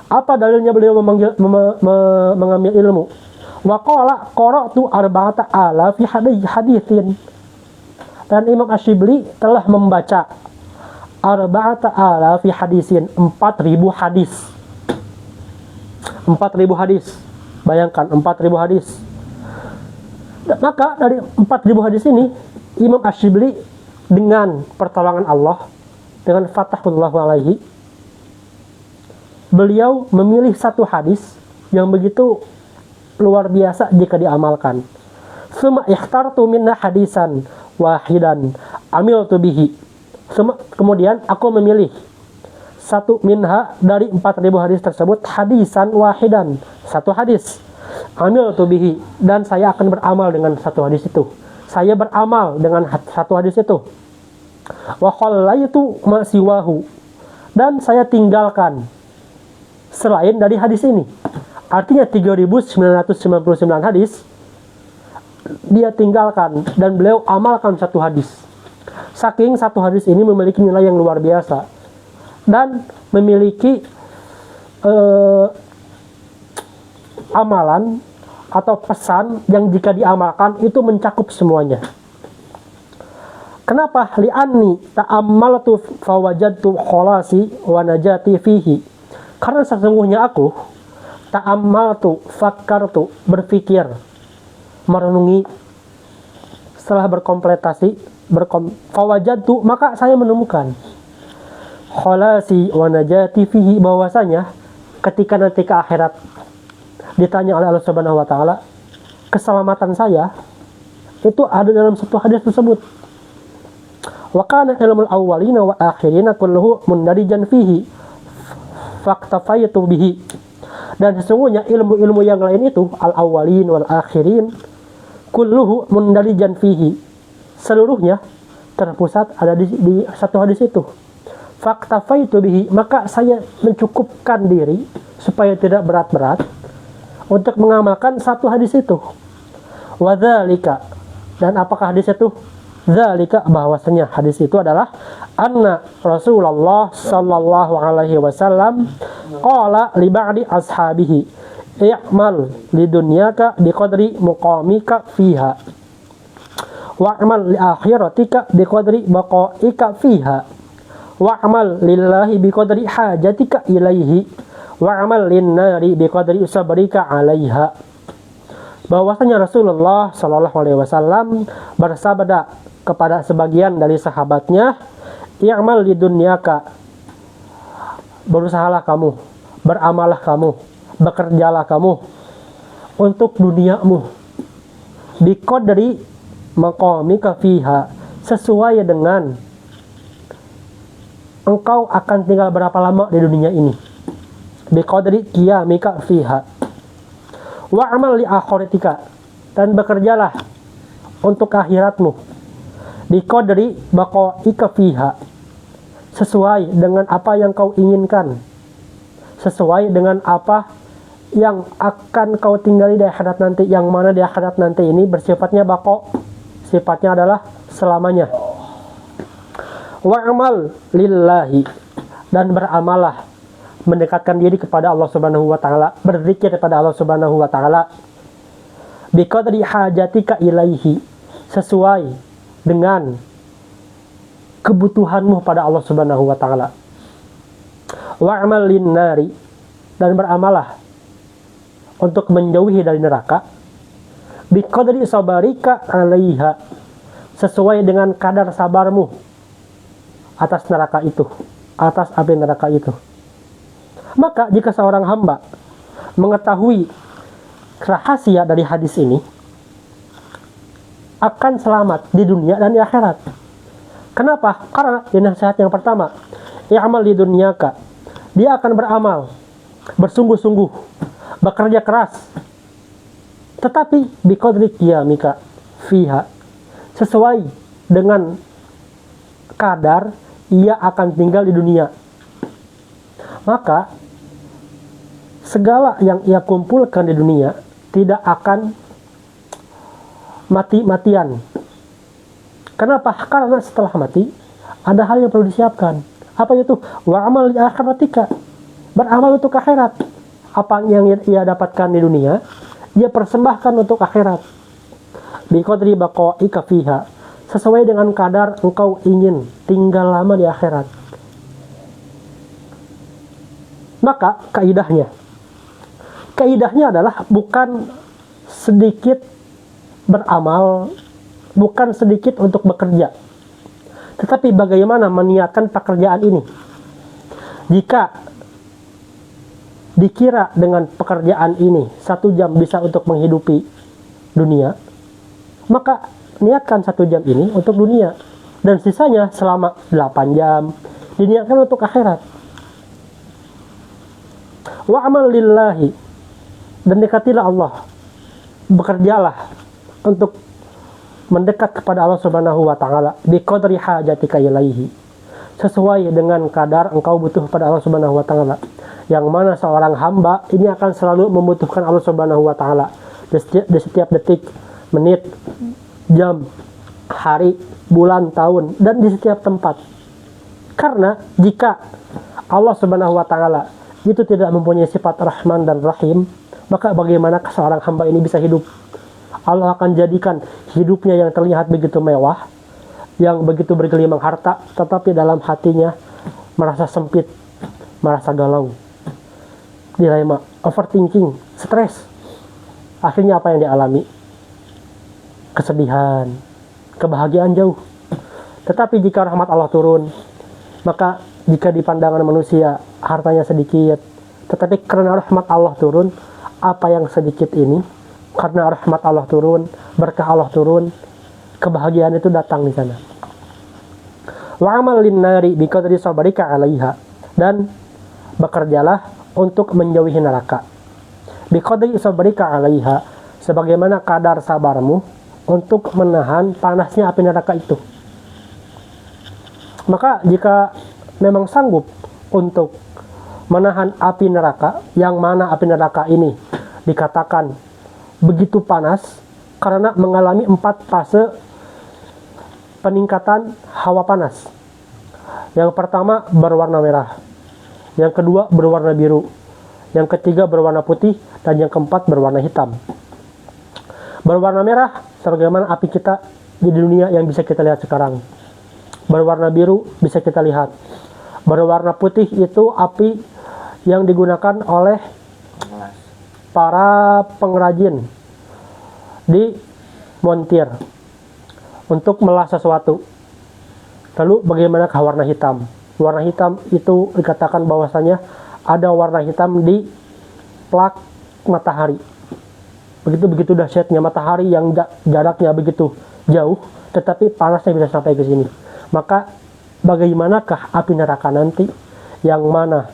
Apa dalilnya beliau mengambil ilmu? Wa qala qara'tu 4,000 haditsin. Dan Imam Asy-Syibli telah membaca 4,000 hadisin, 4.000 hadis. 4.000 hadis. Bayangkan 4.000 hadis. Maka dari 4.000 hadis ini Imam Asy-Syibli dengan pertolongan Allah, dengan fatahullah alaihi, beliau memilih satu hadis yang begitu luar biasa jika diamalkan. Summa ikhtartu minna hadisan wahidan amiltu bihi. Kemudian aku memilih satu minha dari 4.000 hadis tersebut, hadisan wahidan, satu hadis, amiltu bihi, dan saya akan beramal dengan satu hadis itu. Saya beramal dengan satu hadis itu. Wa khallaitu ma siwahu, dan saya tinggalkan selain dari hadis ini. Artinya 3.999 hadis dia tinggalkan dan beliau amalkan satu hadis. Saking satu hadis ini memiliki nilai yang luar biasa dan memiliki amalan atau pesan yang jika diamalkan itu mencakup semuanya. Kenapa? Li'anni ta'ammaltu fawajadtu kholasi wa najati fihi. Karena sesungguhnya aku ta'ammaltu, fakkartu, berpikir, merenungi, setelah berkompletasi, fawajadtu, maka saya menemukan kholasi wa najati fihi, bahwasanya ketika nanti ke akhirat ditanya oleh Allah Subhanahu wa taala, keselamatan saya itu ada dalam satu hadis tersebut. Wa kana ilmul awwalina wa akhirina kulluhu mundarijan fihi faktafaitu bihi. Dan sesungguhnya ilmu-ilmu yang lain itu, al-awwalin wal akhirin, kulluhu mundarijan fihi, seluruhnya terpusat ada di satu hadis itu. Faktafaitu bihi, maka saya mencukupkan diri supaya tidak berat-berat untuk mengamalkan satu hadis itu. Wadzalika, dan apakah hadis itu? Dzalika, bahwasanya hadis itu adalah anna Rasulullah sallallahu alaihi wasallam qala li ba'di ashabihi i'mal lidunyaka biqadri muqamika fiha wa'mal li akhiratika biqadri baqaika fiha wa'mal lillahi biqadri hajatika ilaihi wa'mal linnari biqadri sabrika 'alaiha. Bahwasanya Rasulullah sallallahu alaihi wasallam bersabda kepada sebagian dari sahabatnya, i'mal lidunyaka, berusahalah kamu, beramallah kamu, bekerjalah kamu untuk duniamu, biqadri maqamika fiha, sesuai dengan engkau akan tinggal berapa lama di dunia ini, biqadri qiyamika fiha, wa'amal li akhiratika, dan bekerjalah untuk akhiratmu, biqadri baqaika fiha, sesuai dengan apa yang kau inginkan, sesuai dengan apa yang akan kau tinggali di akhirat nanti, yang mana di akhirat nanti ini bersifatnya baqa, sifatnya adalah selamanya. Wa'amal lillahi, dan beramalah mendekatkan diri kepada Allah Subhanahu wa taala, berzikir kepada Allah Subhanahu wa taala biqadri hajatika ilaihi, sesuai dengan kebutuhanmu pada Allah Subhanahu wa taala. Wa'amal linnari, dan beramalah untuk menjauhi dari neraka biqadri sabarika alaiha, sesuai dengan kadar sabarmu atas neraka itu, atas api neraka itu. Maka jika seorang hamba mengetahui rahasia dari hadis ini, akan selamat di dunia dan di akhirat. Kenapa? Karena di nasihat yang pertama, i'mal di dunyaka, dia akan beramal, bersungguh-sungguh, bekerja keras, tetapi biqadri qiyamika fiha, sesuai dengan kadar ia akan tinggal di dunia. Maka segala yang ia kumpulkan di dunia tidak akan mati-matian. Kenapa? Karena setelah mati ada hal yang perlu disiapkan. Apa itu? Wa'amal li akhiratika, beramal untuk akhirat. Apa yang ia dapatkan di dunia, ia persembahkan untuk akhirat. Biqadri baqaika fiha, sesuai dengan kadar engkau ingin tinggal lama di akhirat. Maka kaidahnya adalah bukan sedikit beramal, bukan sedikit untuk bekerja, tetapi bagaimana meniatkan pekerjaan ini. Jika dikira dengan pekerjaan ini 1 jam bisa untuk menghidupi dunia, maka niatkan 1 jam ini untuk dunia, dan sisanya selama 8 jam diniatkan untuk akhirat. Wa'amal lillahi, dan dekatilah Allah, bekerjalah untuk mendekat kepada Allah Subhanahu wa taala biqadri hajatika ilaihi, sesuai dengan kadar engkau butuh pada Allah Subhanahu wa taala. Yang mana seorang hamba ini akan selalu membutuhkan Allah Subhanahu wa taala di setiap detik, menit, jam, hari, bulan, tahun, dan di setiap tempat. Karena jika Allah Subhanahu wa taala itu tidak mempunyai sifat Rahman dan Rahim, maka bagaimana seorang hamba ini bisa hidup? Allah akan jadikan hidupnya yang terlihat begitu mewah, yang begitu bergelimang harta, tetapi dalam hatinya merasa sempit, merasa galau, dilema, overthinking, stres. Akhirnya apa yang dialami? Kesedihan, kebahagiaan jauh. Tetapi jika rahmat Allah turun, maka jika di pandangan manusia hartanya sedikit, tetapi karena rahmat Allah turun, apa yang sedikit ini, karena rahmat Allah turun, berkah Allah turun, kebahagiaan itu datang di sana. Wa'amal linnari biqadri sabarika 'alaiha, dan bekerjalah untuk menjauhi neraka. Biqadri sabarika 'alaiha, sebagaimana kadar sabarmu untuk menahan panasnya api neraka itu. Maka jika memang sanggup untuk menahan api neraka, yang mana api neraka ini dikatakan begitu panas karena mengalami 4 fase peningkatan hawa panas. Yang pertama berwarna merah, yang kedua berwarna biru, yang ketiga berwarna putih, dan yang keempat berwarna hitam. Berwarna merah sebagaimana api kita di dunia yang bisa kita lihat sekarang. Berwarna biru bisa kita lihat. Berwarna putih itu api yang digunakan oleh para pengrajin di montir untuk melas sesuatu. Lalu bagaimana warna hitam? Warna hitam itu dikatakan bahwasanya ada warna hitam di plak matahari. Begitu dahsyatnya matahari yang jaraknya begitu jauh, tetapi panasnya bisa sampai ke sini. Maka bagaimanakah api neraka nanti, yang mana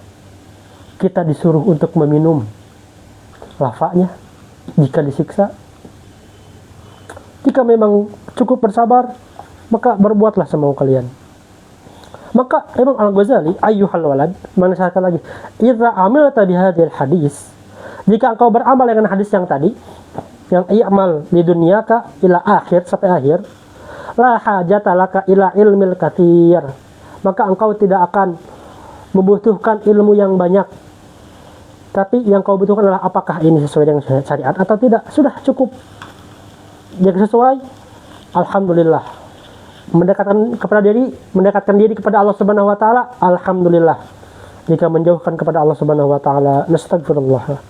kita disuruh untuk meminum lavanya jika disiksa? Jika memang cukup bersabar, maka berbuatlah semau kalian. Maka Imam Al-Ghazali ayyuhal walad menasihatkan lagi, idza amilta bihadzal hadis, jika engkau beramal dengan hadis yang tadi, yang i'mal di dunyaka ila akhir, sampai akhir, la hajata laka ila ilmil katsir, maka engkau tidak akan membutuhkan ilmu yang banyak. Tapi yang kau butuhkan adalah apakah ini sesuai dengan syariat atau tidak. Sudah cukup. Jika sesuai, alhamdulillah. Mendekatkan diri kepada Allah Subhanahu wa taala, alhamdulillah. Jika menjauhkan kepada Allah Subhanahu wa taala, nastagfirullah.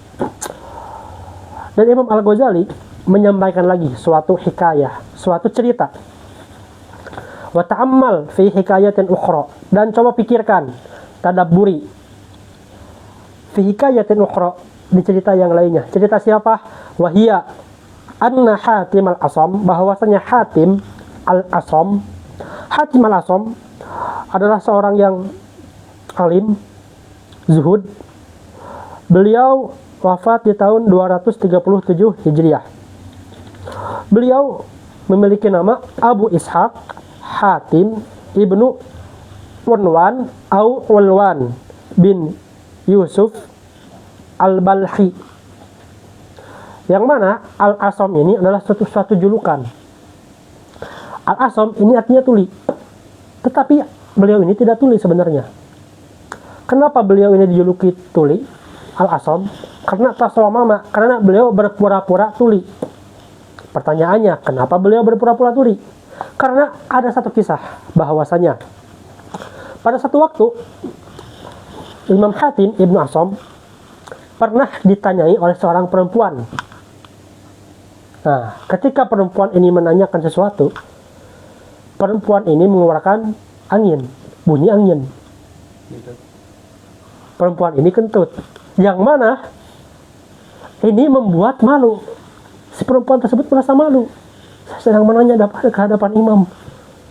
Dan Imam Al-Ghazali menyampaikan lagi suatu hikayah, suatu cerita. Wa ta'ammal fi hikayatin ukhra, dan coba pikirkan, tadabburi fi hikayatin ukhra, di cerita yang lainnya. Cerita siapa? Wahia anna Hatim al-Asam, bahwasanya Hatim al-Asam adalah seorang yang alim, zuhud. Beliau wafat di tahun 237 Hijriah. Beliau memiliki nama Abu Ishaq Hatim ibnu Unwan atau Ulwan bin Yusuf al-Balhi, yang mana Al-Asam ini adalah suatu julukan. Al-Asam ini artinya tuli, tetapi beliau ini tidak tuli sebenarnya. Kenapa beliau ini dijuluki tuli Al-Asam? Karena tasawwama, karena beliau berpura-pura tuli. Pertanyaannya, kenapa beliau berpura-pura tuli? Karena ada satu kisah bahwasanya pada satu waktu Imam Hatim ibnu Asam pernah ditanyai oleh seorang perempuan. Nah, ketika perempuan ini menanyakan sesuatu, perempuan ini mengeluarkan angin, bunyi angin. Perempuan ini kentut, yang mana ini membuat malu. Si perempuan tersebut merasa malu. Saya sedang menanya ke hadapan imam,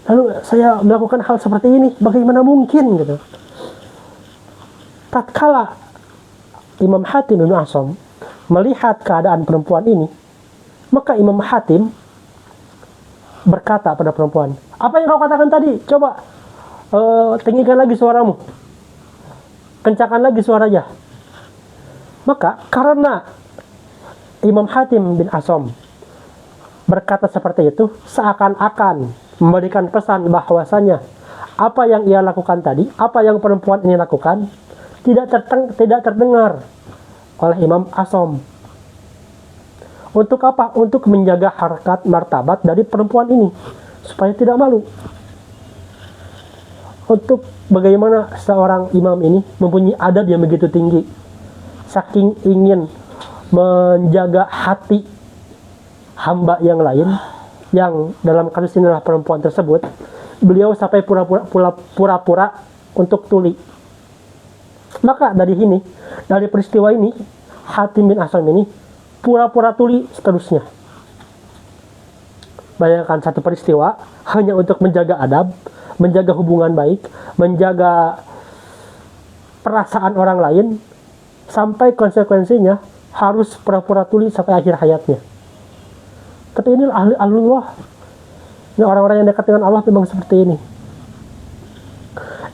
lalu saya melakukan hal seperti ini, bagaimana mungkin gitu. Tatkala Imam Hatim bin Asam melihat keadaan perempuan ini, maka Imam Hatim berkata pada perempuan, apa yang kau katakan tadi? Coba tinggikan lagi suaramu, kencangkan lagi suaranya. Maka karena Imam Hatim bin Asam berkata seperti itu, seakan-akan memberikan pesan bahwasanya apa yang ia lakukan tadi, apa yang perempuan ini lakukan, tidak terdengar oleh Imam Asam. Untuk apa? Untuk menjaga harkat martabat dari perempuan ini supaya tidak malu. Untuk bagaimana seorang imam ini mempunyai adab yang begitu tinggi, saking ingin menjaga hati hamba yang lain, yang dalam kasus ini adalah perempuan tersebut, beliau sampai pura-pura untuk tuli. Maka dari peristiwa ini, Hatim bin Asam ini pura-pura tuli seterusnya. Bayangkan satu peristiwa hanya untuk menjaga adab, menjaga hubungan baik, menjaga perasaan orang lain, sampai konsekuensinya harus pura-pura tuli sampai akhir hayatnya. Tapi ini ahli Allah. Ini orang-orang yang dekat dengan Allah memang seperti ini.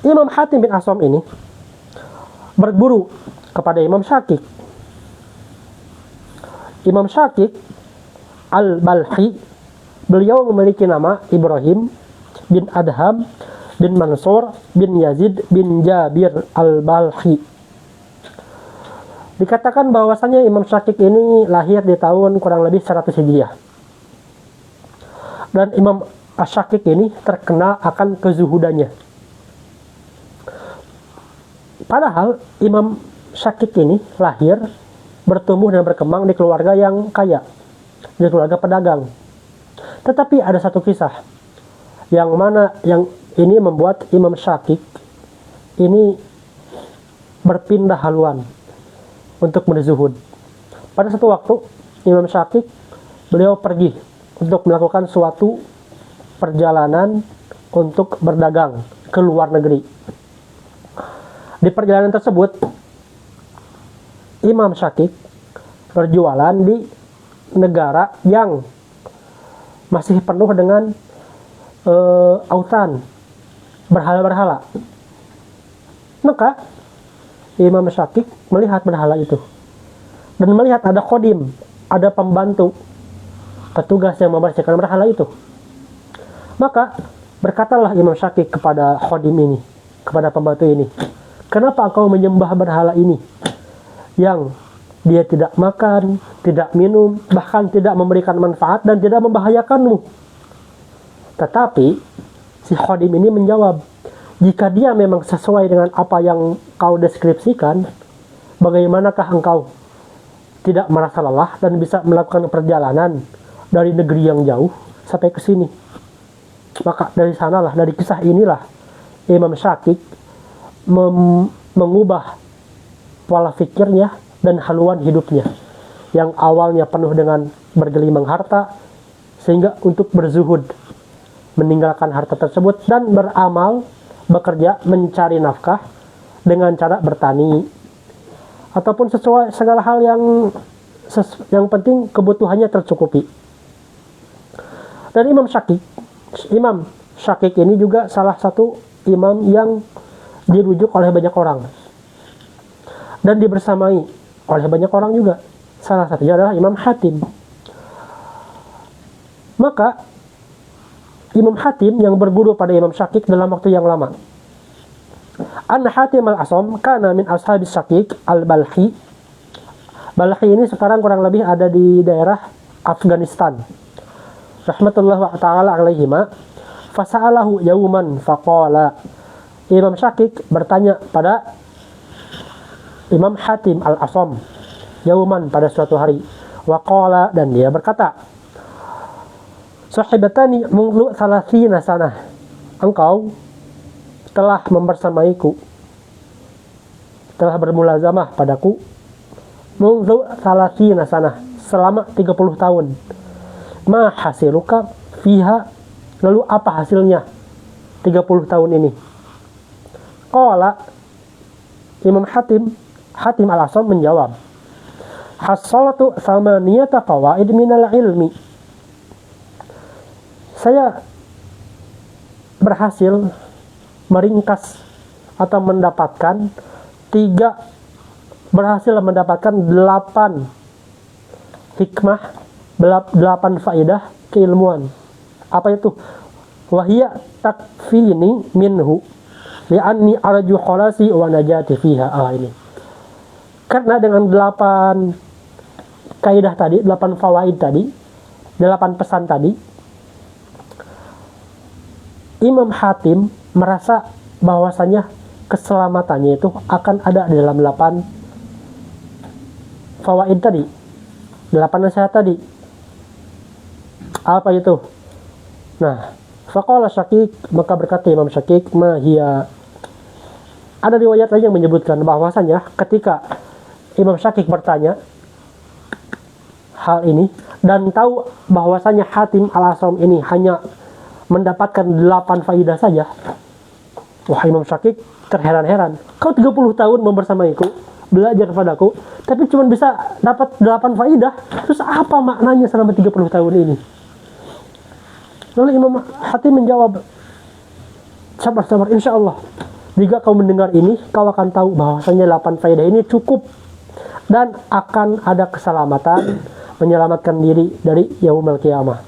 Imam Hatim bin Asam ini berguru kepada Imam Syakik. Imam Syakik al-Balhi, beliau memiliki nama Ibrahim bin Adham bin Mansur bin Yazid bin Jabir al-Balhi. Dikatakan bahwasanya Imam Syakik ini lahir di tahun kurang lebih 100 Hijriah. Dan Imam Syakik ini terkenal akan kezuhudannya. Padahal Imam Syakik ini lahir, bertumbuh dan berkembang di keluarga yang kaya, di keluarga pedagang. Tetapi ada satu kisah yang mana yang ini membuat Imam Syakik ini berpindah haluan untuk berzuhud. Pada satu waktu Imam Syakik beliau pergi untuk melakukan suatu perjalanan untuk berdagang ke luar negeri. Di perjalanan tersebut Imam Syakik berjualan di negara yang masih penuh dengan autan, berhala-berhala. Maka Imam Syakik melihat berhala itu dan melihat ada khodim, ada pembantu, petugas yang membersihkan berhala itu. Maka berkatalah Imam Syakik kepada khodim ini, kepada pembantu ini, kenapa engkau menyembah berhala ini yang dia tidak makan, tidak minum, bahkan tidak memberikan manfaat dan tidak membahayakanmu? Tetapi si khadim ini menjawab, jika dia memang sesuai dengan apa yang kau deskripsikan, bagaimanakah engkau tidak merasa lelah dan bisa melakukan perjalanan dari negeri yang jauh sampai ke sini? Maka dari sanalah, dari kisah inilah Imam Syakik mengubah pola pikirnya dan haluan hidupnya yang awalnya penuh dengan bergelimang harta, sehingga untuk berzuhud, meninggalkan harta tersebut dan beramal, bekerja, mencari nafkah dengan cara bertani ataupun sesuai segala hal yang penting kebutuhannya tercukupi. Dan Imam Syakik ini juga salah satu imam yang dirujuk oleh banyak orang dan dibersamai oleh banyak orang juga. Salah satunya adalah Imam Hatim. Maka Imam Hatim yang berguru pada Imam Syakik dalam waktu yang lama. An Hatim al-Asam kana min ashabis Syakik al-Balhi. Balhi ini sekarang kurang lebih ada di daerah Afghanistan. Rahmatullah ta'ala alaihima. Fasa'alahu yawman faqala. Imam Syakik bertanya pada Imam Hatim al-Asam yawman, pada suatu hari. Waqala, dan dia berkata, sahibatani munglu salasina sanah, engkau telah membersamaiku, telah bermulazamah padaku, munglu salasina sanah, selama 30 tahun. Ma hasiluka fiha, lalu apa hasilnya 30 tahun ini? Qala, Imam Hatim al-Asam menjawab, hasalatu samaniyata qawaid minal ilmi. Saya berhasil meringkas atau mendapatkan 8 hikmah, 8 faedah keilmuan. Apa itu? Wahia takfini minhu li'anni arju khalasi wa najati fiha. Ini karena dengan 8 kaidah tadi, 8 fawaid tadi, 8 pesan tadi, Imam Hatim merasa bahwasanya keselamatannya itu akan ada di dalam 8 fawaid tadi, 8 nasihat tadi. Apa itu? Nah, faqala Syakik, maka berkata Imam Syakik, mahia. Ada riwayat lain yang menyebutkan bahwasanya ketika Imam Syakik bertanya hal ini dan tahu bahwasanya Hatim al-Asam ini hanya mendapatkan 8 faidah saja, wah, Imam Syakik terheran-heran. Kau 30 tahun membersamaiku, belajar padaku, tapi cuma bisa dapat 8 faidah. Terus apa maknanya selama 30 tahun ini? Lalu Imam Hatim menjawab, sabar, insya Allah, jika kau mendengar ini, kau akan tahu bahwasanya 8 faidah ini cukup dan akan ada keselamatan, menyelamatkan diri dari yaumul qiyamah.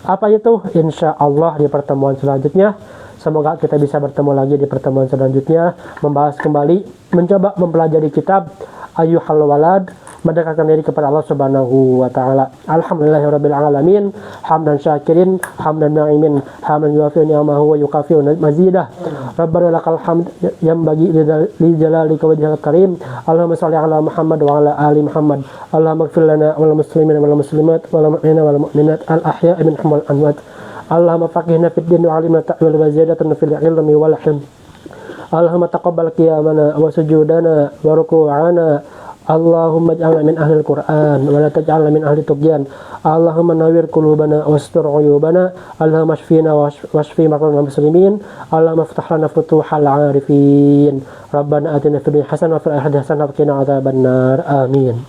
Apa itu? Insya Allah di pertemuan selanjutnya. Semoga kita bisa bertemu lagi di pertemuan selanjutnya, membahas kembali, mencoba mempelajari kitab Ayyuhal Walad, mendekatkan diri kepada Allah Subhanahu wa taala. Alhamdulillahirabbil alamin, hamdan syakirin, hamdan na'imin, hamdan yuwafi'u ni'amahu wa yukafi'u mazidah. Rabbana lakal hamd yanbaghi li jalalika wajhikal karim. Allahumma shalli ala Muhammad wa ala ali Muhammad. Allahumma ighfir lana wal muslimina wal muslimat wal mu'minina wal mu'minat al ahya'i minhum wal amwat. Allahumma faqihna fid din wa 'allimna ta'wil wa ziyadatan fil ilmi wal hilm. Allahumma taqabbal qiyamana wa sujudana wa ruku'ana. Allahumma ij'alna min ahli al-Qur'an wa la taj'alna min ahli tughyan. Allahumma nawwir qulubana wastur 'uyubana. Allahumma shfina washfi marḍal muslimin. Allahumma iftah lana futuhal 'arifin. Rabbana atina fid dunya hasanah wa fil akhirati hasanah wa qina adzabannar. Amin.